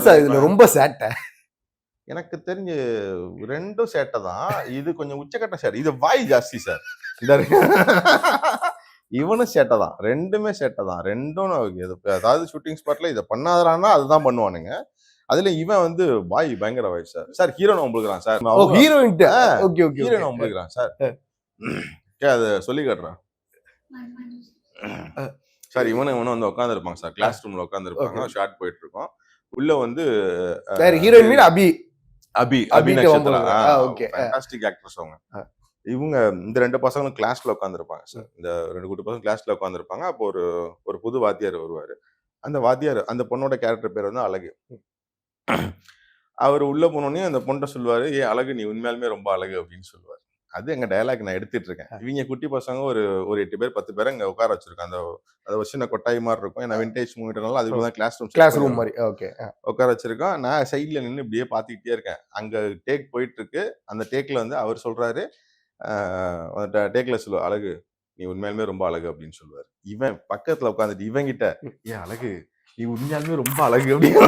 Sir இதுல ரொம்ப சேட்டை? எனக்கு தெரிஞ்சு 2ம் சேட்டை தான். இது கொஞ்சம் உச்சக்கட்ட சேட்டை. இது வாய் ஜாஸ்தி சார். இந்த இவனும் சேட்டை தான். 2மே சேட்டை தான். 2ம் அதாவது ஷூட்டிங் ஸ்பாட்ல இதை பண்ணாதறான்னா அதுதான் பண்ணுவானுங்க. அதுல இவன் வந்து வாய் பயங்கர வாய் சார். சார் ஹீரோனை உங்களுக்குறான் சார். ஹீரோயின் ஓகே ஓகே ஹீரோனை உங்களுக்குறான் சார். அதை சொல்லி காட்டுறான் சார். இவனும் வந்து உட்காந்துருப்பாங்க சார். கிளாஸ் ரூம்ல உட்காந்துருப்பாங்க. ஷார்ட் போயிட்டு இருக்கோம். உள்ள வந்து ஹீரோயின் மீன் அபி நட்சத்திரா. ஃபேண்டாஸ்டிக் ஆக்ட்ரஸ் அவங்க. இவங்க இந்த 2 பசங்களும் கிளாஸ்ல உட்காந்துருப்பாங்க சார். இந்த 2 குட்டி பசங்க கிளாஸ்ல உட்காந்துருப்பாங்க. அப்போ ஒரு புது வாத்தியார் வருவாரு. அந்த வாத்தியார் அந்த பொண்ணோட கேரக்டர் பேர் வந்து அழகு. அவர் உள்ள போனோடனே அந்த பொண்ணை சொல்லுவாரு, ஏ அழகு நீ உண்மையாலுமே ரொம்ப அழகு அப்படின்னு சொல்லுவாரு. அது எங்க டயலாக் நான் எடுத்துட்டு இருக்கேன். இவங்க குட்டி பசங்க ஒரு 8 பேர் 10 பேர் அங்க உட்கார வச்சிருக்கேன். அது ஒரு சின்ன கொட்டாய் மாதிரி இருக்கும். ஏன்னா விண்டேஜ் மூவிட்டனால அதுக்குதான் கிளாஸ் ரூம் மாதிரி உட்கார வச்சிருக்கோம். நான் சைட்ல நின்று இப்படியே பார்த்துக்கிட்டே இருக்கேன். அங்க டேக் போயிட்டு இருக்கு. அந்த டேக்ல வந்து அவர் சொல்றாரு, டேக்ல சொல்லுவா, அழகு நீ உண்மையாலுமே ரொம்ப அழகு அப்படின்னு சொல்லுவாரு. இவன் பக்கத்துல உட்காந்துட்டு இவங்கிட்ட, ஏன் அழகு நீ உண்மையாலுமே ரொம்ப அழகு அப்படின்னு